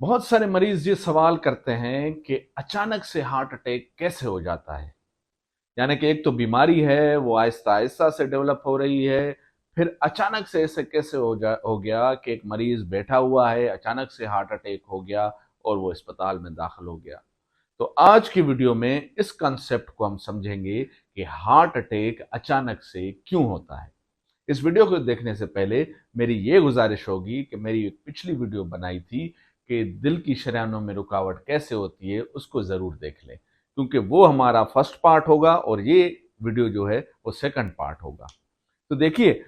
बहुत सारे मरीज ये सवाल करते हैं कि अचानक से हार्ट अटैक कैसे हो जाता है। यानी कि एक तो बीमारी है वो आहिस्ता आहिस्ता से डेवलप हो रही है, फिर अचानक से ऐसे कैसे हो गया कि एक मरीज बैठा हुआ है, अचानक से हार्ट अटैक हो गया और वो अस्पताल में दाखिल हो गया। तो आज की वीडियो में इस कॉन्सेप्ट को हम समझेंगे कि हार्ट अटैक अचानक से क्यों होता है। इस वीडियो को देखने से पहले मेरी ये गुजारिश होगी कि मेरी एक पिछली वीडियो बनाई थी कि दिल की शरीयानों में रुकावट कैसे होती है, उसको ज़रूर देख लें, क्योंकि वो हमारा फर्स्ट पार्ट होगा और ये वीडियो जो है वो सेकंड पार्ट होगा। तो देखिए,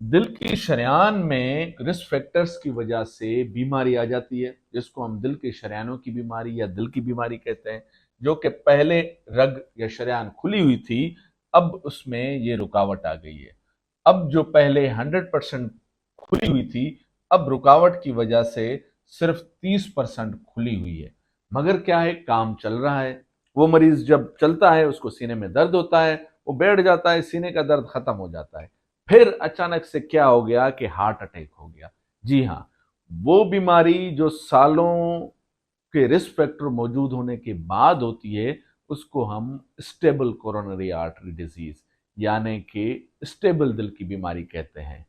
दिल की शरेयान में रिस्क फैक्टर्स की वजह से बीमारी आ जाती है, जिसको हम दिल के शरेयानों की बीमारी या दिल की बीमारी कहते हैं, जो कि पहले रग या शरेयान खुली हुई थी, अब उसमें ये रुकावट आ गई है। अब जो पहले 100% खुली हुई थी, अब रुकावट की वजह से सिर्फ 30% खुली हुई है। मगर क्या है, काम चल रहा है। वो मरीज जब चलता है उसको सीने में दर्द होता है, वो बैठ जाता है, सीने का दर्द खत्म हो जाता है। फिर अचानक से क्या हो गया कि हार्ट अटैक हो गया। जी हाँ, वो बीमारी जो सालों के रिस्क फैक्टर मौजूद होने के बाद होती है, उसको हम स्टेबल कोरोनरी आर्टरी डिजीज यानी कि स्टेबल दिल की बीमारी कहते हैं।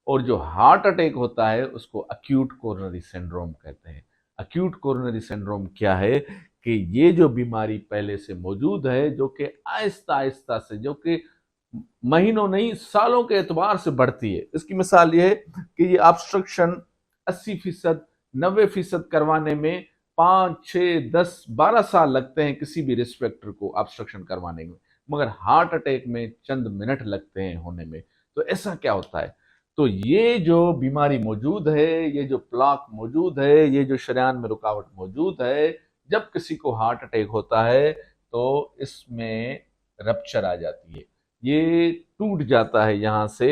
और जो हार्ट अटैक होता है उसको अक्यूट कोरोनरी सिंड्रोम कहते हैं। अक्यूट कोरोनरी सिंड्रोम क्या है कि ये जो बीमारी पहले से मौजूद है, जो कि आहिस्ता आहिस्ता से, जो कि महीनों नहीं सालों के एतबार से बढ़ती है। इसकी मिसाल ये है कि ये ऑब्स्ट्रक्शन 80%, 90% करवाने में 5, 6, 10, 12 साल लगते हैं किसी भी रिस्क फैक्टर को ऑब्स्ट्रक्शन करवाने में, मगर हार्ट अटैक में चंद मिनट लगते हैं होने में। तो ऐसा क्या होता है? तो ये जो बीमारी मौजूद है, ये जो प्लाक मौजूद है, ये जो शरेयान में रुकावट मौजूद है, जब किसी को हार्ट अटैक होता है तो इसमें रप्चर आ जाती है, ये टूट जाता है यहाँ से।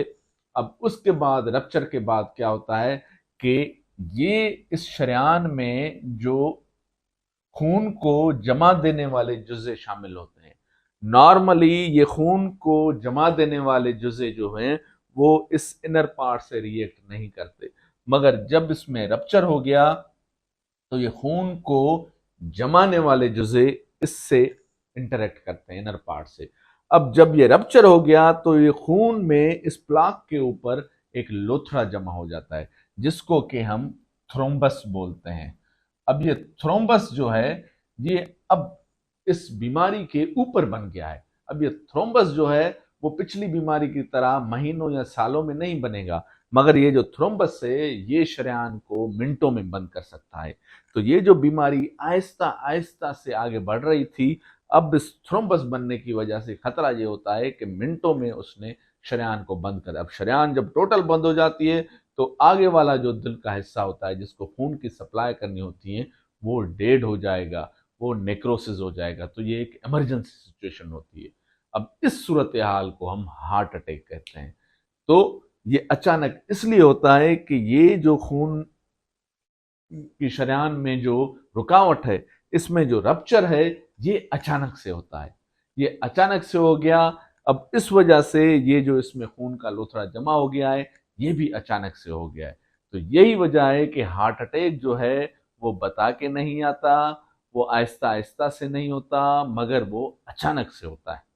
अब उसके बाद, रप्चर के बाद क्या होता है कि ये इस शरेयान में जो खून को जमा देने वाले जुज़े शामिल होते हैं। नॉर्मली ये खून को जमा देने वाले जुज़े जो हैं वो इस इनर पार्ट से रिएक्ट नहीं करते, मगर जब इसमें रप्चर हो गया तो ये खून को जमाने वाले जुज़े इससे इंटरेक्ट करते हैं, इनर पार्ट से। अब जब ये रप्चर हो गया तो ये खून में इस प्लाक के ऊपर एक लोथड़ा जमा हो जाता है, जिसको कि हम थ्रोम्बस बोलते हैं। अब ये थ्रोम्बस जो है, ये अब इस बीमारी के ऊपर बन गया है। अब ये थ्रोम्बस जो है वो पिछली बीमारी की तरह महीनों या सालों में नहीं बनेगा, मगर ये जो थ्रोम्बस है ये शरेयान को मिनटों में बंद कर सकता है। तो ये जो बीमारी आहिस्ता आहिस्ता से आगे बढ़ रही थी, अब इस थ्रोम्बस बनने की वजह से खतरा ये होता है कि मिनटों में उसने शरेयान को बंद कर। अब शरेयान जब टोटल बंद हो जाती है तो आगे वाला जो दिल का हिस्सा होता है, जिसको खून की सप्लाई करनी होती है, वो डेड हो जाएगा, वो नेक्रोसिस हो जाएगा। तो ये एक इमरजेंसी सिचुएशन होती है। अब इस सूरत हाल को हम हार्ट अटैक कहते हैं। तो ये अचानक इसलिए होता है कि ये जो खून की शरेयान में जो रुकावट है, इसमें जो रप्चर है, ये अचानक से होता है। ये अचानक से हो गया। अब इस वजह से ये जो इसमें खून का लोथड़ा जमा हो गया है, ये भी अचानक से हो गया है। तो यही वजह है कि हार्ट अटैक जो है वो बता के नहीं आता, वो आहिस्ता आहिस्ता से नहीं होता, मगर वो अचानक से होता है।